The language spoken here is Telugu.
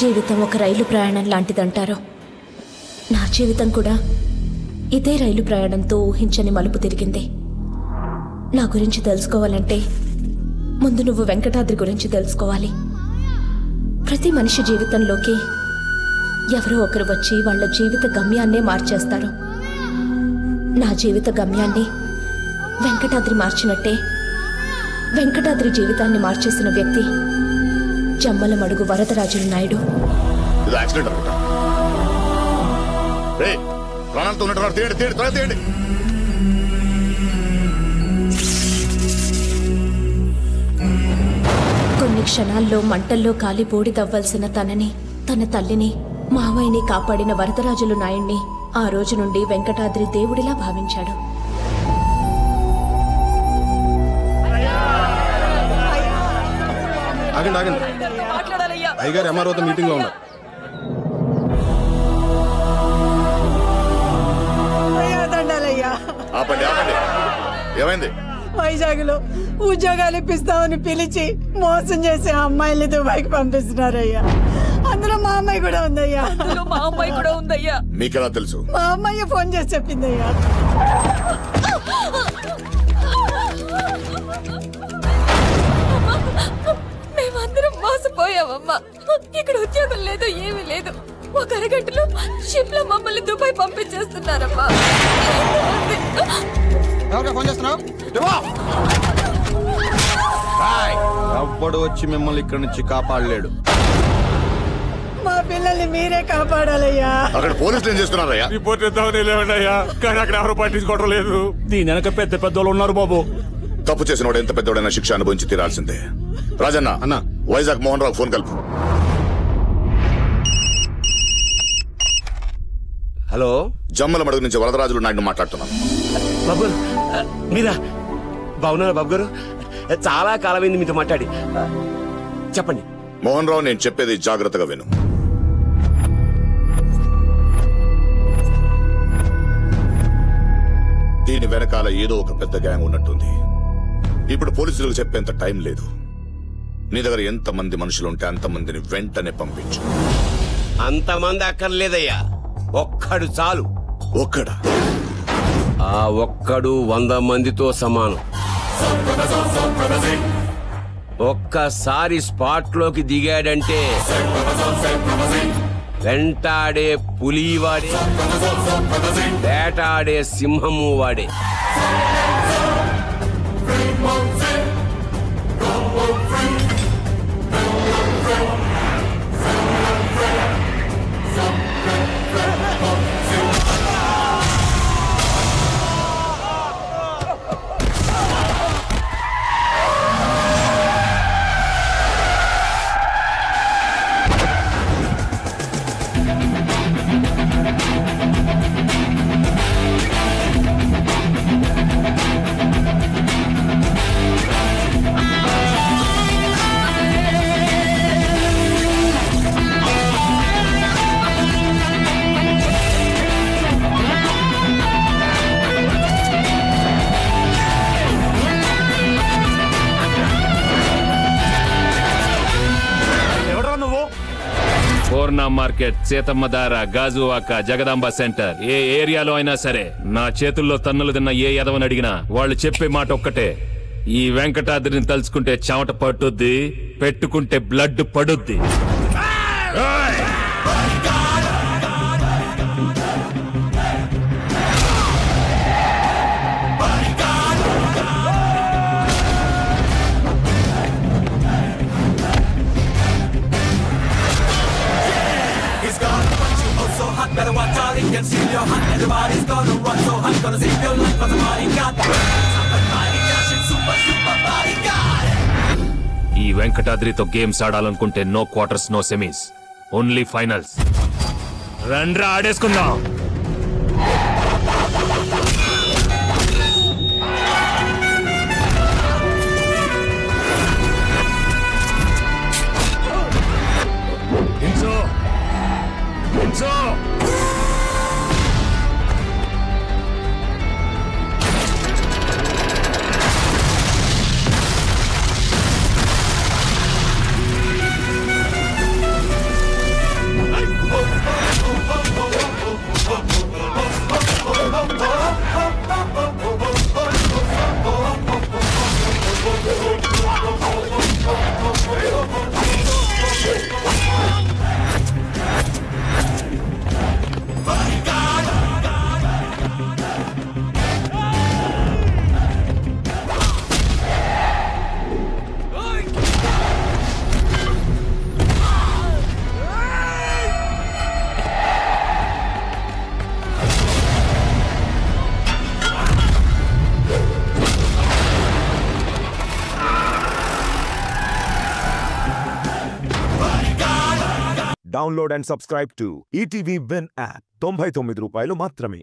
జీవితం ఒక రైలు ప్రయాణం లాంటిదంటారు. నా జీవితం కూడా ఇదే రైలు ప్రయాణంతో ఊహించని మలుపు తిరిగింది. నా గురించి తెలుసుకోవాలంటే ముందు నువ్వు వెంకటాద్రి గురించి తెలుసుకోవాలి. ప్రతి మనిషి జీవితంలోకి ఎవరో ఒకరు వచ్చి వాళ్ళ జీవిత గమ్యాన్నే మార్చేస్తారు. నా జీవిత గమ్యాన్ని వెంకటాద్రి మార్చినట్టే వెంకటాద్రి జీవితాన్ని మార్చేసిన వ్యక్తి జమ్మలమడుగు వరదరాజులు నాయుడు. కొన్ని క్షణాల్లో మంటల్లో కాలి బూడిదవ్వాల్సిన తనని, తన తల్లిని, మావయ్యని కాపాడిన వరదరాజులు నాయుడిని ఆ రోజు నుండి వెంకటాద్రి దేవుడిలా భావించాడు. అయ్యగారు ఎంఆర్ఓతో మీటింగ్ లో ఉన్నారు. ఏమైంది? వైజాగ్ లో ఉద్యోగాలు ఇప్పిస్తామని పిలిచి మోసం చేసే అమ్మాయిల్ని దుబాయ్కి పంపిస్తున్నారయ్యా. అందులో మా అమ్మాయి కూడా ఉందయ్యా. మీకెలా తెలుసు? మా అమ్మాయి ఫోన్ చేసి చెప్పిందయ్యా. మేమందరం మోసపోయామమ్మా. ఇక్కడ ఉద్యోగం లేదు, ఏమీ లేదు. ఒక అరగంటలో షిప్ లో మమ్మల్ని దుబాయ్ పంపించేస్తున్నారమ్మా. ఎవ్వడు వచ్చి మిమ్మల్ని ఇక్కడి నుంచి కాపాడలేడు. మా పిల్లల్ని మీరే కాపాడాలయ్యా. అక్కడ పోలీసులు ఏం చేస్తున్నారయ్యా? రిపోర్ట్ ఇద్దామని లేవయ్యా, కానీ అక్కడ ఎవరు పట్టించుకోవడం లేదు. దీని వెనక పెద్ద పెద్దోళ్ళు ఉన్నారు బాబు. తప్పు చేసినోడు ఎంత పెద్దోడైనా శిక్ష అనుభవించి తీరాల్సిందే. రాజన్న అన్న, వైజాగ్ మోహన్ రావు ఫోన్ కలుపు. హలో, జమ్మలమడుగు నుంచి వరదరాజులు నాయుడు మాట్లాడుతున్నాను. బాబు మీరా? బాగున్నారా బాబు గారు? చాలా కాలమైంది మీతో మాట్లాడి. చెప్పండి. మోహన్ రావు, నేను చెప్పేది జాగ్రత్తగా విను. దీని వెనకాల ఏదో ఒక పెద్ద గ్యాంగ్ ఉన్నట్టుంది. ఇప్పుడు పోలీసులకు చెప్పేంత టైం లేదు. నీ దగ్గర ఎంతమంది మనుషులుంటే అంతమందిని వెంటనే పంపించు. అంతమంది అక్కర్లేదయ్యా, ఒక్కడు చాలు. ఒక్కడా? ఆ ఒక్కడు 100 మందితో సమానం. ఒక్కసారి స్పాట్ లోకి దిగాడంటే వెంటాడే పులి వాడే, వేటాడే సింహము వాడే. పూర్ణ మార్కెట్, సీతమ్మధార, గాజువాక, జగదాంబ సెంటర్, ఏ ఏరియాలో అయినా సరే నా చేతుల్లో తన్నులు తిన్న ఏ ఎదవని అడిగినా వాళ్ళు చెప్పే మాట ఒక్కటే, ఈ వెంకటాద్రిని తలుచుకుంటే చెమట పట్టుద్ది, పెట్టుకుంటే బ్లడ్ పడుద్ది. Better watch out, he can steal your heart. Everybody's gonna run so hot, gonna save your life for the bodyguard. Super, super bodyguard. ఈ వెంకటాద్రితో గేమ్స్ ఆడాలనుకుంటే no quarters, no semis, only finals. రండ్రా ఆడేసుకుందాం. Download and subscribe to ETV win app. 99 రూపాయలు మాత్రమే.